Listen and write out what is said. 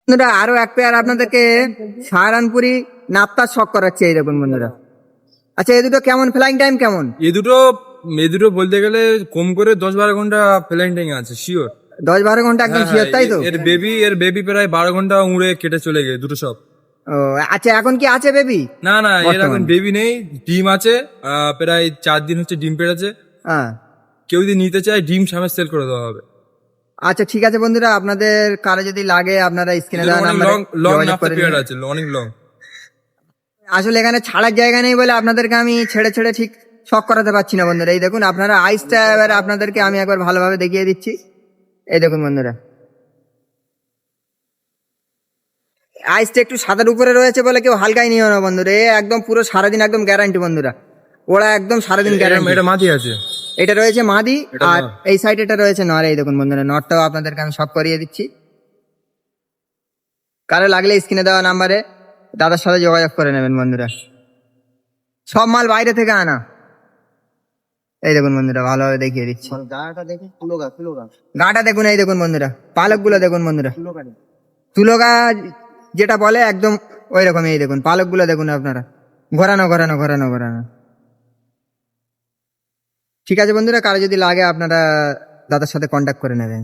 বন্ধুরা আরো এক পেয়ার আপনাদেরকে সাহারানপুরি নাপ্তার শখ করাচ্ছে, এই দেখুন বন্ধুরা। আচ্ছা, এই দুটো কেমন, ফ্লাইং টাইম কেমন? এ দুটো বলতে গেলে কম করে 10-12 ঘন্টা ফ্লাইং টাইম আছে শিওর। 10-12 ঘন্টা একদম হ্যাঁ শিওর, হ্যাঁ, তাই তো? এর বেবি প্রায় 12 ঘন্টা উড়ে কেটে চলে গেছে দুটো সব। ও আচ্ছা, এখন কি আছে বেবি? না না, এর এখন বর্তমানে বেবি নেই, ডিম আছে। প্রায় 4 দিন হচ্ছে ডিম পেড়েছে। হ্যাঁ। কেউ যদি নিতে চায় ডিম সামনে সেল করে দেওয়া হবে। আচ্ছা ঠিক আছে বন্ধুরা, আপনাদের কারো যদি লাগে আপনারা স্ক্রিনে এদের দেওয়া অনেক নাম্বারে লং লং যোগাযোগ নাফতা করে পিরিয়ড নেবেন। আছে, অনেক লং। আসলে এখানে ছাড়ার জায়গা নেই বলে আপনাদেরকে আমি ছেড়ে ছেড়ে ঠিক শখ করাতে পারছি না বন্ধুরা। এই দেখুন আপনারা আইসটা এবারে আপনাদেরকে আমি একবার ভালোভাবে দেখিয়ে দিচ্ছি। এই দেখুন বন্ধুরা, আইসটা একটু সাদার উপরে রয়েছে বলে কেউ হালকাই নিও না বন্ধুরা। এ একদম পুরো সারাদিন একদম গ্যারান্টি বন্ধুরা, ওরা একদম সারাদিন গ্যারান্টি। এটা মাটি আছে। এটা রয়েছে মাদি, এটা আর নর। এই সাইড এটা রয়েছে নর। এই দেখুন বন্ধুরা, নরটাও আপনাদেরকে আমি সব করিয়ে দিচ্ছি। কারো লাগলে স্ক্রিনে দেওয়া নাম্বারে দাদার সাথে যোগাযোগ করে নেবেন বন্ধুরা। সব মাল বাইরে থেকে আনা। এই দেখুন বন্ধুরা, ভালোভাবে দেখিয়ে দিচ্ছি। গাটা দেখুন, এই দেখুন বন্ধুরা, পালক গুলো দেখুন বন্ধুরা, তুলোগা যেটা বলে একদম ওই রকম। এই দেখুন পালক গুলো দেখুন আপনারা, ঘোরানো ঘোরানো ঘোরানো ঘোরানো। ঠিক আছে বন্ধুরা, কারো যদি লাগে আপনারা দাদার সাথে কন্ট্যাক্ট করে নেবেন।